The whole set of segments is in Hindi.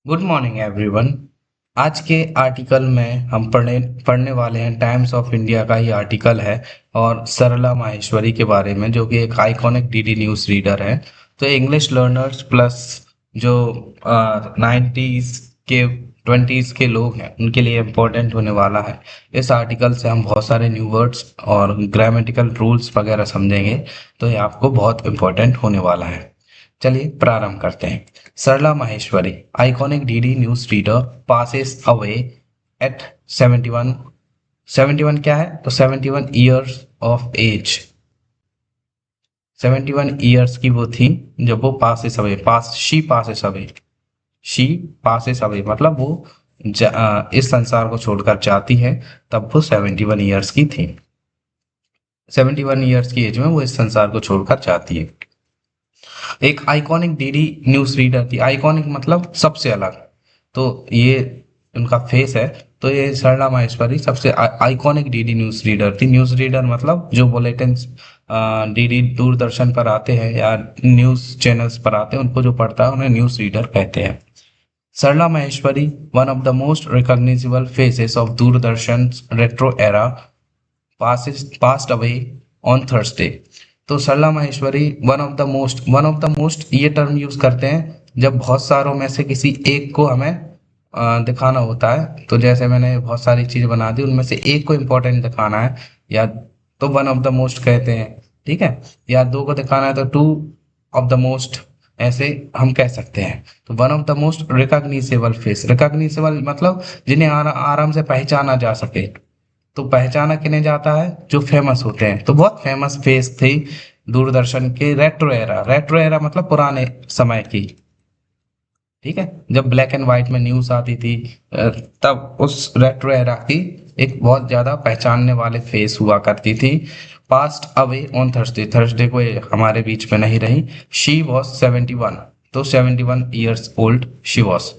Good morning everyone. आज के आर्टिकल में हम पढ़ने पढ़ने वाले हैं टाइम्स ऑफ इंडिया का ही आर्टिकल है और सरला माहेश्वरी के बारे में, जो कि एक आइकॉनिक डीडी न्यूज़ रीडर है। तो इंग्लिश लर्नर्स प्लस जो 90s के 20s के लोग हैं उनके लिए इम्पोर्टेंट होने वाला है। इस आर्टिकल से हम बहुत सारे न्यू वर्ड्स और ग्रामेटिकल रूल्स वगैरह समझेंगे, तो ये आपको बहुत इम्पोर्टेंट होने वाला है। चलिए प्रारंभ करते हैं। Sarla Maheshwari, iconic DD news reader, passes away at 71। 71 क्या है? तो 71 ईयर्स ऑफ एज। 71 ईयर्स की वो थी जब वो passes away, she passes away मतलब वो इस संसार को छोड़कर जाती है। तब वो 71 ईयर्स की थी। 71 ईयर्स की एज में वो इस संसार को छोड़कर जाती है। एक आइकॉनिक डीडी न्यूज रीडर थी। आइकॉनिक मतलब सबसे अलग। तो ये उनका फेस है। तो ये सरला माहेश्वरी सबसे आइकॉनिक डीडी न्यूज रीडर थी। न्यूज रीडर मतलब जो बुलेटिन डीडी दूरदर्शन पर आते हैं या न्यूज चैनल्स पर आते हैं उनको जो पढ़ता है उन्हें न्यूज रीडर कहते हैं। Sarla Maheshwari, one of the most recognisable faces of Doordarshan retro era, passed away on Thursday। तो Sarla Maheshwari one of the most ये टर्म यूज करते हैं जब बहुत सारों में से किसी एक को हमें दिखाना होता है। तो जैसे मैंने बहुत सारी चीजें बना दी, उनमें से एक को इम्पोर्टेंट दिखाना है या तो वन ऑफ द मोस्ट कहते हैं, ठीक है। या दो को दिखाना है तो टू ऑफ द मोस्ट, ऐसे हम कह सकते हैं। तो one of the most recognisable face, recognisable मतलब जिन्हें आराम से पहचाना जा सके। तो पहचाना किन्हें जाता है? जो फेमस होते हैं। तो बहुत फेमस फेस थी दूरदर्शन के रेट्रो एरा। रेट्रो एरा मतलब पुराने समय की, ठीक है, जब ब्लैक एंड व्हाइट में न्यूज आती थी, तब उस रेट्रो एरा की एक बहुत ज्यादा पहचानने वाले फेस हुआ करती थी। Passed away on Thursday, Thursday को ये हमारे बीच में नहीं रही। शी वॉज 71, तो 71 years old she was.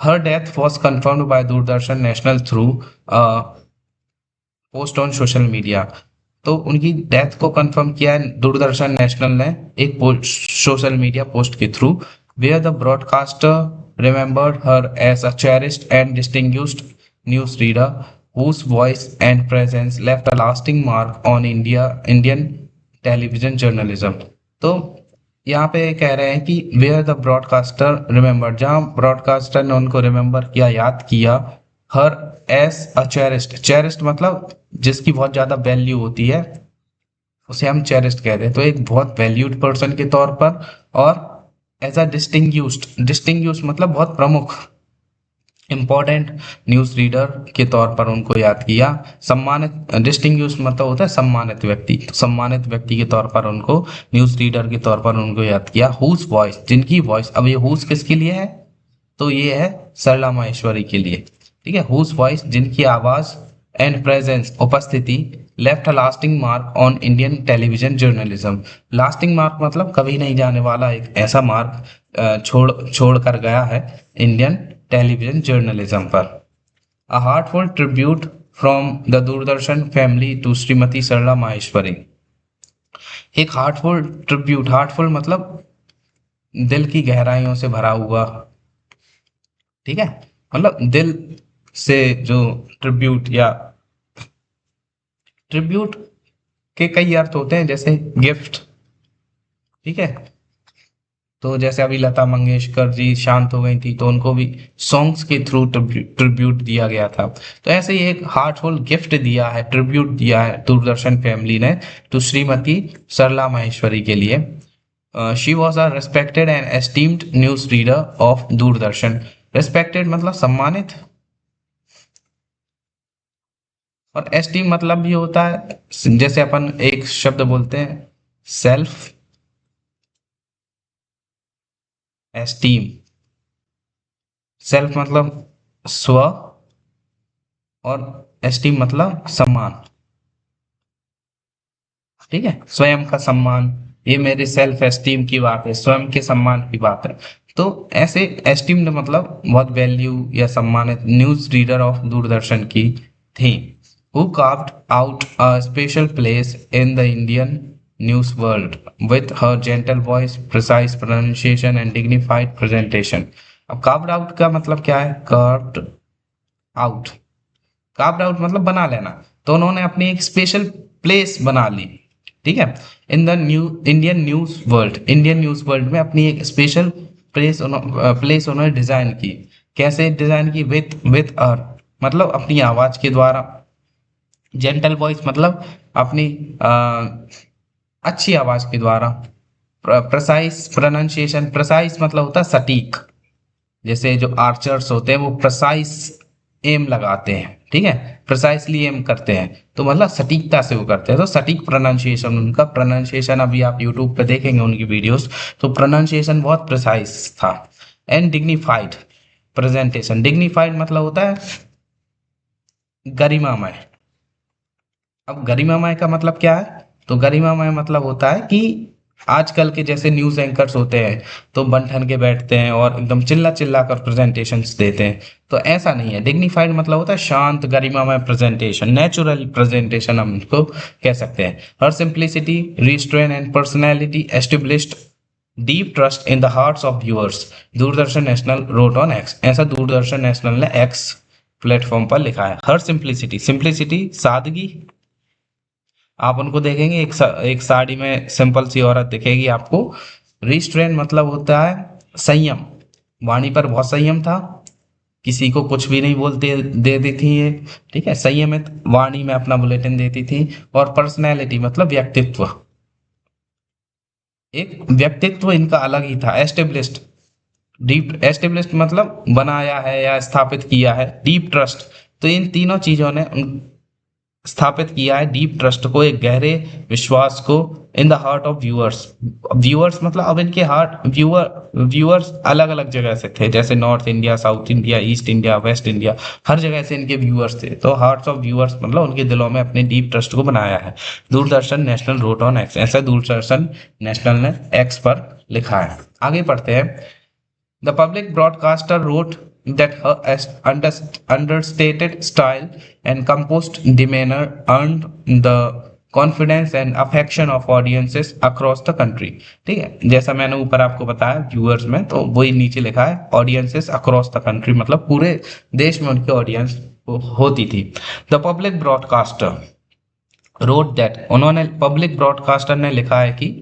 Her death was confirmed by Doordarshan national through post on social media. तो उनकी डेथ को कंफर्म किया है दूरदर्शन नेशनल ने एक सोशल मीडिया पोस्ट के थ्रू, where the broadcaster remembered her as a cherished and distinguished news reader whose voice and presence left a lasting mark on Indian television journalism. तो यहाँ पे कह रहे हैं कि वेयर द ब्रॉडकास्टर रिमेंबर, जहाँ ब्रॉडकास्टर ने उनको रिमेंबर किया, याद किया, her as a cherished, cherished मतलब जिसकी बहुत ज्यादा वैल्यू होती है उसे हम चेरिस्ट कहते हैं। तो एक बहुत वैल्यूड पर्सन के तौर पर, और एज अ डिस्टिंग्यूस्ड मतलब बहुत प्रमुख, इम्पोर्टेंट न्यूज रीडर के तौर पर उनको याद किया। सम्मानित, डिस्टिंग्विश मतलब होता है सम्मानित व्यक्ति, तो सम्मानित व्यक्ति के तौर पर उनको, न्यूज रीडर के तौर पर उनको याद किया। हुज वॉइस, जिनकी वॉइस, अब ये हुज किसके लिए है? तो ये है सरला माहेश्वरी के लिए, ठीक है। हुज वॉइस, जिनकी आवाज, एंड प्रेजेंस उपस्थिति, left a lasting mark on Indian television journalism. Lasting mark मतलब कभी नहीं जाने वाला एक ऐसा मार्क छोड़ कर गया है इंडियन टेलीविजन जर्नलिज्म पर। A heartful tribute from the Doordarshan family to Shrimati Sarla Maheshwari. एक हार्टफुल ट्रिब्यूट, हार्टफुल मतलब दिल की गहराइयों से भरा हुआ, ठीक है, मतलब दिल से जो ट्रिब्यूट, या ट्रिब्यूट के कई अर्थ होते हैं, जैसे गिफ्ट, ठीक है। तो जैसे अभी लता मंगेशकर जी शांत हो गई थी तो उनको भी सॉन्ग्स के थ्रू ट्रिब्यूट दिया गया था। तो ऐसे ही एक हार्टफुल गिफ्ट दिया है, ट्रिब्यूट दिया है दूरदर्शन फैमिली ने तो श्रीमती सरला माहेश्वरी के लिए। She was a respected and esteemed news reader of Doordarshan. Respected मतलब सम्मानित, और एस्टीम मतलब भी होता है, जैसे अपन एक शब्द बोलते हैं सेल्फ एस्टीम। सेल्फ मतलब स्व, और एस्टीम मतलब सम्मान, ठीक है, स्वयं का सम्मान। ये मेरे सेल्फ एस्टीम की बात है, स्वयं के सम्मान की बात है। तो ऐसे एस्टीम्ड मतलब बहुत वैल्यू या सम्मानित न्यूज रीडर ऑफ दूरदर्शन की थी। Who carved out a special place in the Indian news world with her gentle voice, precise pronunciation and dignified presentation। अब कार्व्ड आउट का मतलब क्या है? कार्व्ड आउट, कार्व्ड आउट मतलब बना लेना। तो उन्होंने अपनी एक स्पेशल प्लेस बना ली, ठीक है, in the new Indian news world, Indian news world में अपनी एक स्पेशल प्लेस उन्होंने डिजाइन की। कैसे डिजाइन की? विथ अर, मतलब अपनी आवाज के द्वारा, जेंटल वॉइस मतलब अपनी अच्छी आवाज के द्वारा, प्रेसाइज प्रोनाउंसिएशन, प्रेसाइज मतलब होता है सटीक, जैसे जो आर्चर्स होते हैं वो प्रेसाइज एम लगाते हैं, ठीक है, प्रिसाइसली एम करते हैं, तो मतलब सटीकता से वो करते हैं, तो सटीक प्रोनाउंसिएशन, उनका प्रोनाउंसिएशन अभी आप यूट्यूब पे देखेंगे उनकी वीडियोस, तो प्रोनाउंसिएशन बहुत प्रिसाइज था। एंड डिग्निफाइड प्रेजेंटेशन, डिग्निफाइड मतलब होता है गरिमामय। अब गरिमामय का मतलब क्या है? तो गरिमामय मतलब होता है कि आजकल के जैसे न्यूज एंकर्स होते हैं तो बन ठन के बैठते हैं और एकदम चिल्ला चिल्ला कर प्रेजेंटेशंस देते हैं, तो ऐसा नहीं है। डिग्निफाइड मतलब होता है शांत गरिमामय प्रेजेंटेशन, नेचुरल प्रेजेंटेशन हम इसको कह सकते हैं। Her simplicity, restraint and personality established deep trust in the hearts of viewers, Doordarshan National wrote on X, ऐसा दूरदर्शन नेशनल ने एक्स प्लेटफॉर्म पर लिखा है। हर सिंप्लिसिटी, सिंप्लिसिटी सादगी, आप उनको देखेंगे एक साड़ी में सिंपल सी औरत दिखेगी आपको। रिस्ट्रेन मतलब होता है संयम, वाणी पर बहुत संयम था, किसी को कुछ भी नहीं बोलते दे दी थी ये, ठीक है, संयमित वाणी में अपना बुलेटिन देती थी। और पर्सनैलिटी मतलब व्यक्तित्व, एक व्यक्तित्व इनका अलग ही था। एस्टेब्लिश्ड, डीप एस्टेब्लिश्ड मतलब बनाया है या स्थापित किया है। डीप ट्रस्ट, तो इन तीनों चीजों ने स्थापित किया है डीप ट्रस्ट को, एक गहरे विश्वास को, in the heart of viewers. Viewers मतलब अब इनके हार्ट, व्यूअर्स अलग अलग जगह से थे, जैसे North India, South India, East India, West India, हर जगह से इनके व्यूअर्स थे, तो हार्ट्स ऑफ व्यूअर्स मतलब उनके दिलों में अपने डीप ट्रस्ट को बनाया है। Doordarshan National wrote on X, ऐसा दूरदर्शन नेशनल ने एक्स पर लिखा है। आगे पढ़ते हैं। The public broadcaster wrote that her understated style and composed demeanor earned the confidence and affection of audiences across the country। ठीक है, जैसा मैंने ऊपर आपको बताया व्यूअर्स में, तो वही नीचे लिखा है ऑडियंसेस अक्रॉस द कंट्री, मतलब पूरे देश में उनकी ऑडियंस होती थी। The public broadcaster wrote that, उन्होंने पब्लिक ब्रॉडकास्टर ने लिखा है कि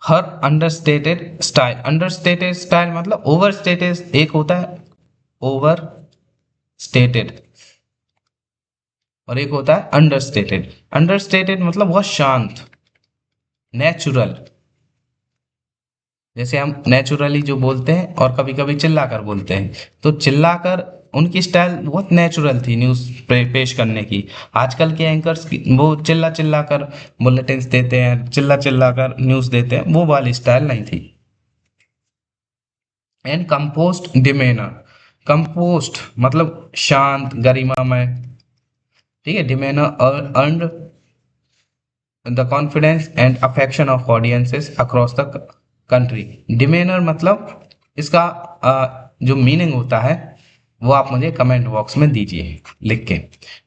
हर अंडरस्टेटेड स्टाइल, अंडरस्टेटेड स्टाइल मतलब ओवर स्टेटेड, एक होता है ओवर स्टेटेड और एक होता है अंडरस्टेटेड। अंडरस्टेटेड मतलब बहुत शांत, नेचुरल, जैसे हम नेचुरली जो बोलते हैं और कभी कभी चिल्लाकर बोलते हैं, तो चिल्लाकर उनकी स्टाइल बहुत नेचुरल थी न्यूज पेश करने की। आजकल के एंकर्स वो चिल्ला चिल्ला कर बुलेटिन्स देते हैं, चिल्ला चिल्ला कर न्यूज देते हैं, वो वाली स्टाइल नहीं थी। एंड कंपोस्ट डिमेनर, कंपोस्ट मतलब शांत गरिमामय, ठीक है, demeanour earned the confidence and affection of audiences across the country. Demeanour मतलब इसका जो मीनिंग होता है वो आप मुझे कमेंट बॉक्स में दीजिए लिख के,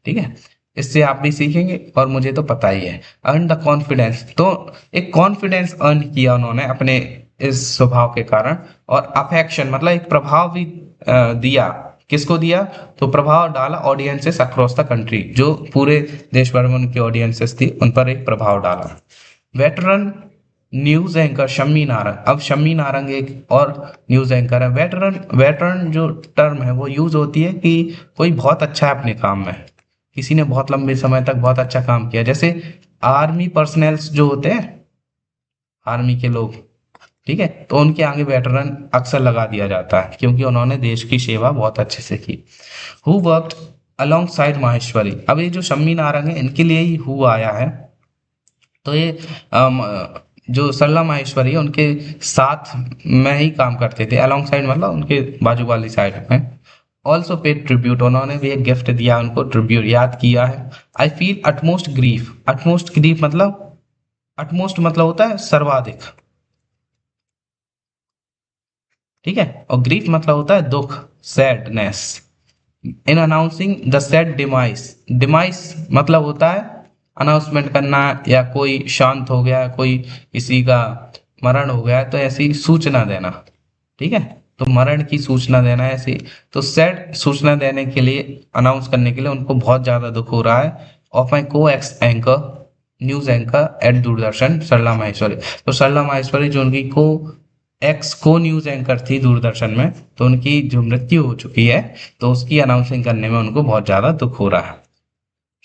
ठीक है, इससे आप भी सीखेंगे और मुझे तो पता ही है। अर्न द कॉन्फिडेंस, तो एक कॉन्फिडेंस अर्न किया उन्होंने अपने इस स्वभाव के कारण। और अफेक्शन मतलब एक प्रभाव भी दिया, किसको दिया? तो प्रभाव डाला ऑडियंसेस अक्रॉस द कंट्री, जो पूरे देश भर में उनकी ऑडियंसेस थी उन पर एक प्रभाव डाला। Veteran news anchor Shammi Narang, अब शम्मी नारंग एक और न्यूज एंकर है। वेटरन, वेटरन जो टर्म है वो यूज होती है कि कोई बहुत अच्छा है अपने काम में, किसी ने बहुत लंबे समय तक बहुत अच्छा काम किया, जैसे आर्मी पर्सनल्स जो होते हैं, आर्मी के लोग, ठीक है, तो उनके आगे वेटरन अक्सर लगा दिया जाता है क्योंकि उन्होंने देश की सेवा बहुत अच्छे से की। Who worked along side Maheshwari, अब ये जो शम्मी नारंग है इनके लिए ही हु आया है, तो ये जो सरला माहेश्वरी है उनके साथ में ही काम करते थे। अलोंग साइड मतलब उनके बाजू वाली साइड में। ऑल्सो पेड ट्रिब्यूट, उन्होंने भी एक गिफ्ट दिया उनको, ट्रिब्यूट याद किया है। I feel utmost grief, utmost grief मतलब, अटमोस्ट मतलब होता है सर्वाधिक, ठीक है, और ग्रीफ मतलब होता है दुख, sadness. In announcing the sad demise, demise मतलब होता है अनाउंसमेंट करना, या कोई शांत हो गया, कोई किसी का मरण हो गया तो ऐसी सूचना देना, ठीक है, तो मरण की सूचना देना है ऐसे। तो सैड सूचना देने के लिए, अनाउंस करने के लिए उनको बहुत ज़्यादा दुख हो रहा है ऑफ माई को ex anchor, news anchor at Doordarshan, Sarla Maheshwari. तो सरला माहेश्वरी जो उनकी को न्यूज़ एंकर थी दूरदर्शन में, तो उनकी जो मृत्यु हो चुकी है, तो उसकी अनाउंसिंग करने में उनको बहुत ज़्यादा दुख हो रहा है।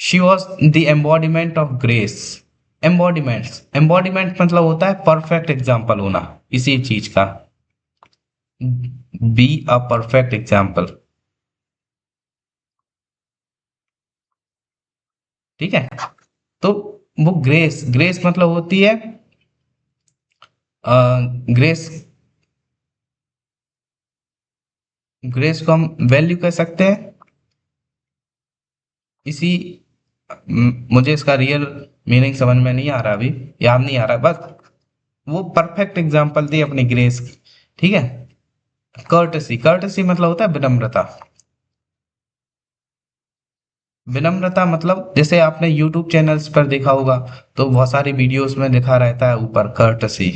She was the embodiment of grace. Embodiment मतलब होता है परफेक्ट एग्जाम्पल होना किसी चीज का, बी अ परफेक्ट एग्जाम्पल। ठीक है, तो वो ग्रेस मतलब होती है ग्रेस, ग्रेस को हम वैल्यू कह सकते हैं इसी। मुझे इसका रियल मीनिंग समझ में नहीं आ रहा, अभी याद नहीं आ रहा, बस वो परफेक्ट एग्जाम्पल थी अपनी ग्रेस की। ठीक है। कर्टसी मतलब होता है विनम्रता। विनम्रता मतलब जैसे आपने यूट्यूब चैनल्स पर देखा होगा, तो बहुत सारी वीडियोस में लिखा रहता है ऊपर कर्टसी।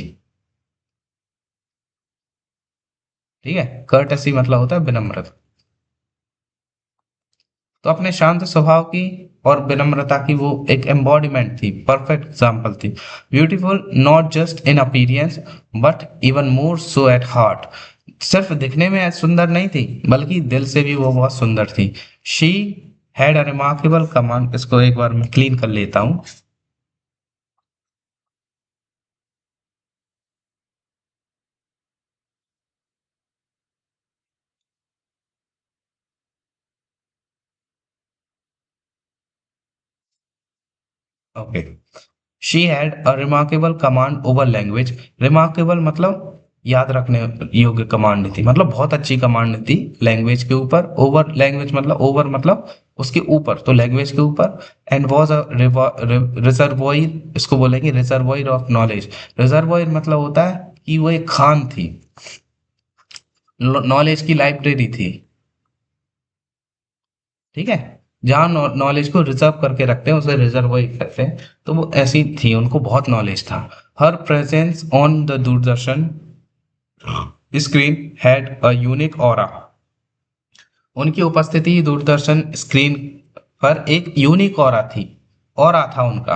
ठीक है, कर्टसी मतलब होता है विनम्रता। तो अपने शांत स्वभाव की और विनम्रता की वो एक एम्बॉडीमेंट थी, परफेक्ट एग्जाम्पल थी। Beautiful not just in appearance but even more so at heart. सिर्फ दिखने में सुंदर नहीं थी, बल्कि दिल से भी वो बहुत सुंदर थी। She had a remarkable command. इसको एक बार मैं क्लीन कर लेता हूँ। Okay. She had a remarkable command over language. Remarkable मतलब याद रखने योग्य कमांड थी, मतलब बहुत अच्छी कमांड थी लैंग्वेज के ऊपर। ओवर लैंग्वेज मतलब ओवर मतलब उसके ऊपर, तो लैंग्वेज के ऊपर। एंड वॉज अ रिजर्वोयर, इसको बोलेंगे रिजर्वोयर ऑफ नॉलेज। रिजर्वोयर मतलब होता है कि वो एक खान थी, नॉलेज की लाइब्रेरी थी। ठीक है, जहाँ नॉलेज को रिजर्व करके रखते हैं उसे रिजर्वोयर कहते हैं। तो वो ऐसी थी, उनको बहुत नॉलेज था। Her presence on the Doordarshan screen had a unique aura. उनकी उपस्थिति दूरदर्शन स्क्रीन पर एक यूनिक ऑरा थी, ऑरा था उनका।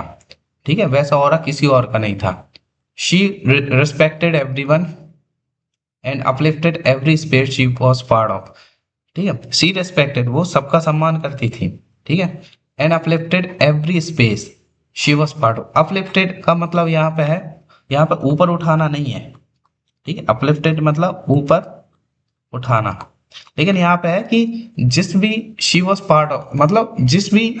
ठीक है, वैसा ऑरा किसी और का नहीं था। She respected everyone and uplifted every space she was part of. ठीक है, सी रेस्पेक्टेड वो सबका सम्मान करती थी। ठीक है, and uplifted every space she was part of. Uplifted का मतलब यहाँ पे है, यहाँ पे ऊपर उठाना नहीं है। ठीक है, अपलिफ्टेड मतलब ऊपर उठाना। लेकिन यहाँ पे है कि जिस भी शी वॉज पार्ट ऑफ मतलब जिस भी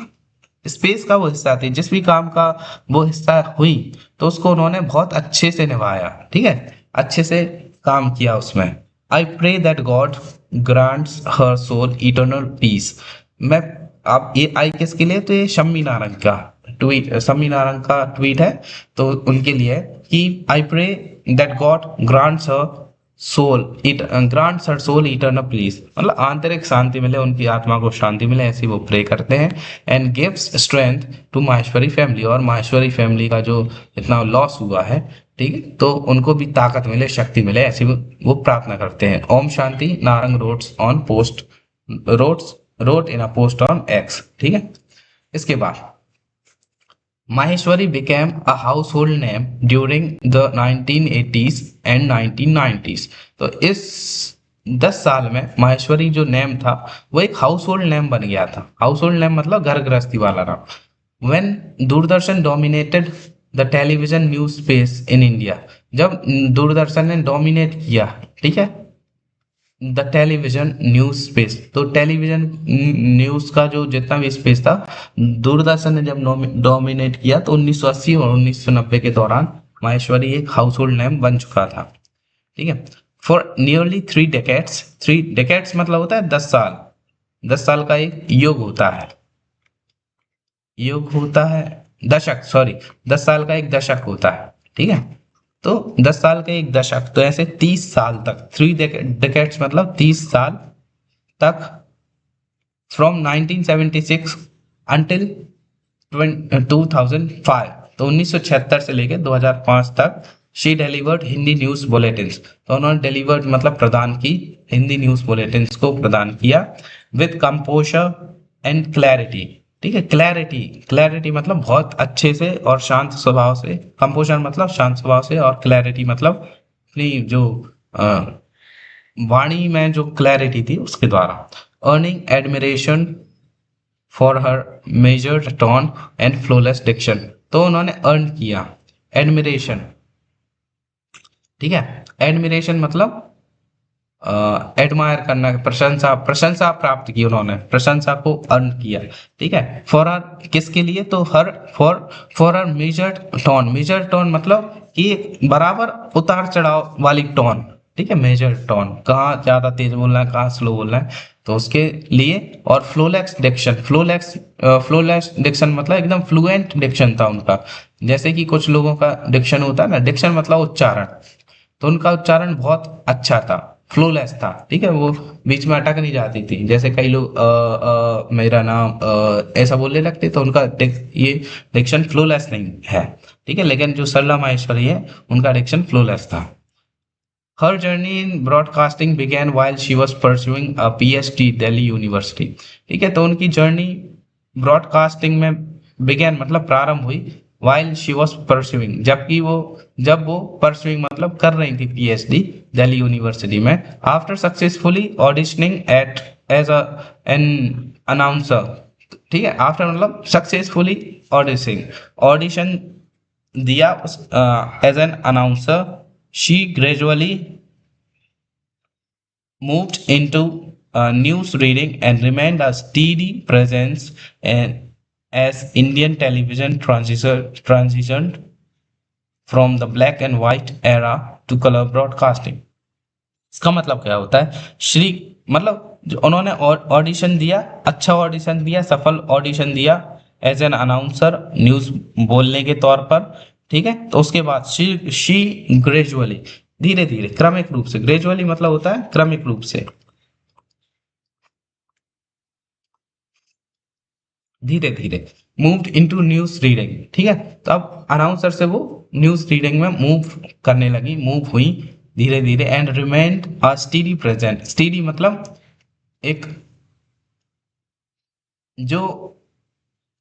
स्पेस का वो हिस्सा थी, जिस भी काम का वो हिस्सा हुई, तो उसको उन्होंने बहुत अच्छे से निभाया। ठीक है, अच्छे से काम किया उसमें। I pray that God grants her soul eternal peace. मैं, आप ये आई किसके लिए, तो ये शम्मी नारंग का ट्वीट, शम्मी नारंग का ट्वीट है, तो उनके लिए है कि I pray that God grants her soul it grants her soul eternal peace, मतलब आंतरिक शांति मिले, उनकी आत्मा को शांति मिले, ऐसी वो प्रे करते हैं। And gives strength to Maheshwari family, और माहेश्वरी फैमिली का जो इतना लॉस हुआ है, ठीक है, तो उनको भी ताकत मिले, शक्ति मिले, ऐसी वो प्रार्थना करते हैं। Om Shanti Narang roads on post, roads road in a post on X. ठीक है, इसके बाद Maheshwari became a household name during the 1980s and 1990s। तो इस 10 साल में माहेश्वरी जो नेम था वो एक हाउस होल्ड नेम बन गया था। हाउस होल्ड नेम मतलब घर गृहस्थी वाला नाम। When Doordarshan dominated the television news space in India, जब दूरदर्शन ने डोमिनेट किया, ठीक है, द टेलीविजन न्यूज स्पेस, तो टेलीविजन न्यूज का जो जितना भी स्पेस था, दूरदर्शन ने जब डोमिनेट किया, तो 1980 और 1990 के दौरान माहेश्वरी एक हाउस होल्ड नेम बन चुका था। ठीक है, फॉर नियरली 3 डेकेड्स, 3 डेकेड्स मतलब होता है 10 साल, 10 साल का एक योग होता है, योग होता है दशक, सॉरी, 10 साल का एक दशक होता है। ठीक है, तो 10 साल का एक दशक, तो ऐसे 30 साल तक, 3 डेकेड्स मतलब 30 साल तक, फ्रॉम 1976 अंटिल 2005, तो 1976 से लेकर 2005 तक she delivered Hindi news bulletin. तो उन्होंने डिलीवर्ड मतलब प्रदान की हिंदी न्यूज बुलेटिन को प्रदान किया विद कंपोजर एंड क्लैरिटी। ठीक है, क्लैरिटी, क्लैरिटी मतलब बहुत अच्छे से और शांत स्वभाव से, कंपोजर मतलब शांत स्वभाव से, और क्लैरिटी मतलब अपनी जो वाणी में जो क्लैरिटी थी उसके द्वारा। Earning admiration for her measured tone and flawless diction, तो उन्होंने अर्न किया एडमिरेशन। ठीक है, एडमिरेशन मतलब एडमायर करना, प्रशंसा, प्रशंसा प्राप्त की, उन्होंने प्रशंसा को अर्न किया। ठीक है, फॉर हर, किसके लिए, तो her for her measured tone, measured tone मतलब कि बराबर उतार चढ़ाव वाली टोन। ठीक है, मेजर्ड टोन, कहाँ ज्यादा तेज बोलना है कहाँ स्लो बोलना है, तो उसके लिए। और फ्लोलेक्स डिक्शन, फ्लोलेक्स डिक्शन मतलब एकदम फ्लुएंट डिक्शन था उनका। जैसे कि कुछ लोगों का डिक्शन होता है ना, डिक्शन मतलब उच्चारण, तो उनका उच्चारण बहुत अच्छा था, फ्लोलेस था। ठीक है, वो बीच में अटक नहीं जाती थी, जैसे कई लोग मेरा नाम ऐसा बोलने लगते, तो उनका ये डिक्शन फ्लोलेस नहीं है। ठीक है, लेकिन जो सरला माहेश्वरी है उनका डिक्शन फ्लोलेस था। Her journey in broadcasting began while she was pursuing a PhD Delhi University. ठीक है, तो उनकी जर्नी ब्रॉडकास्टिंग में बिगेन मतलब प्रारंभ हुई, वाइल शी वॉज परस्यूइंग, जबकि वो, जब वो परस्यूइंग मतलब कर रही थी पीएचडी दिल्ली यूनिवर्सिटी में। After successfully auditioning at as an announcer. ठीक है, आफ्टर मतलब सक्सेसफुली ऑडिशन दिया as an announcer, she gradually moved into news reading and remained a steady presence and as Indian television transitioned from the black and white era to color broadcasting। इसका मतलब क्या होता है, श्री मतलब जो उन्होंने ऑडिशन दिया, अच्छा ऑडिशन दिया, सफल ऑडिशन दिया एज एन अनाउंसर, न्यूज बोलने के तौर पर। ठीक है, तो उसके बाद शी ग्रेजुअली, धीरे धीरे, क्रमिक रूप से, ग्रेजुअली मतलब होता है क्रमिक रूप से, धीरे धीरे, मूव्ड इनटू न्यूज रीडिंग। ठीक है, तो अब अनाउंसर से वो न्यूज रीडिंग में मूव करने लगी, मूव हुई धीरे धीरे। And remained a steady present, steady मतलब एक जो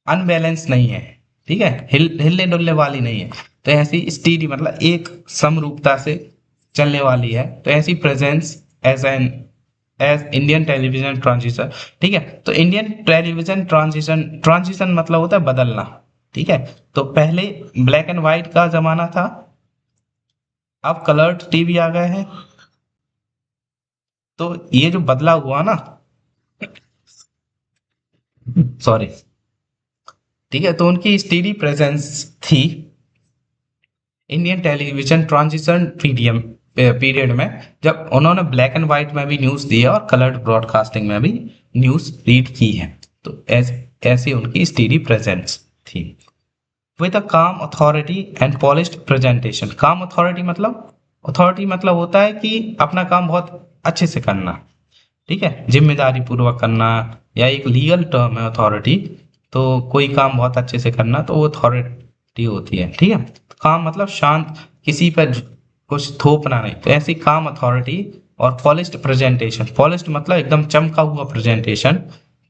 अनबैलेंस नहीं है। ठीक है, हिलने डुलने वाली नहीं है, तो ऐसी स्टीडी मतलब एक समरूपता से चलने वाली है, तो ऐसी presence as an as Indian television transition. ठीक है, तो इंडियन टेलीविजन ट्रांजिशन, ट्रांजिशन मतलब होता है बदलना। ठीक है, तो पहले ब्लैक एंड व्हाइट का जमाना था, अब कलर्ड टीवी आ गए हैं, तो ये जो बदलाव हुआ ना, सॉरी, ठीक है, तो उनकी स्टीडी प्रेजेंस थी इंडियन टेलीविजन ट्रांजिशन पीरियड में, जब उन्होंने ब्लैक एंड व्हाइट में भी न्यूज दिया और कलर्ड ब्रॉडकास्टिंग में भी न्यूज रीड की है, तो ऐसी उनकी स्टीडी प्रेजेंस थी। विद अ काम अथॉरिटी एंड पॉलिश्ड प्रेजेंटेशन, काम अथॉरिटी मतलब होता है कि अपना काम बहुत अच्छे से करना। ठीक है, जिम्मेदारी पूर्वक करना, या एक लीगल टर्म है अथॉरिटी, तो कोई काम बहुत अच्छे से करना, तो वो अथॉरिटी होती है। ठीक है, काम मतलब शांत, किसी पर कुछ थोपना नहीं, तो ऐसी काम अथॉरिटी। और पॉलिश्ड प्रेजेंटेशन, पॉलिश्ड मतलब एकदम चमका हुआ प्रेजेंटेशन,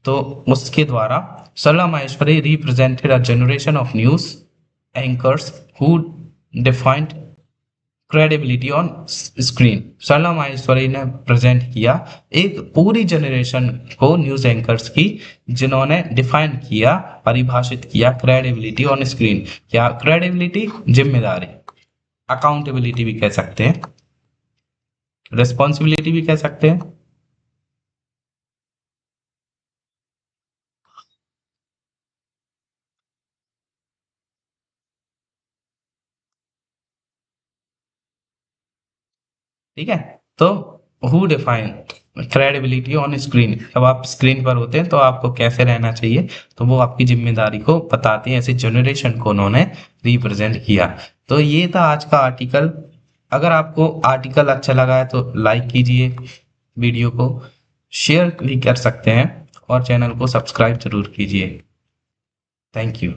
तो उसके द्वारा Sarla Maheshwari represented a generation of news anchors who defined credibility on screen. Sarla Maheshwari ने प्रेजेंट किया एक पूरी जनरेशन को न्यूज एंकर्स की, जिन्होंने डिफाइन किया, परिभाषित किया क्रेडिबिलिटी ऑन स्क्रीन। क्या क्रेडिबिलिटी, जिम्मेदारी, अकाउंटेबिलिटी भी कह सकते हैं, रिस्पॉन्सिबिलिटी भी कह सकते हैं। ठीक है, तो who define credibility on screen, जब आप स्क्रीन पर होते हैं तो आपको कैसे रहना चाहिए, तो वो आपकी जिम्मेदारी को बताते हैं, ऐसे जनरेशन को उन्होंने रिप्रेजेंट किया। तो ये था आज का आर्टिकल। अगर आपको आर्टिकल अच्छा लगा है तो लाइक कीजिए, वीडियो को शेयर भी कर सकते हैं, और चैनल को सब्सक्राइब जरूर कीजिए। Thank you.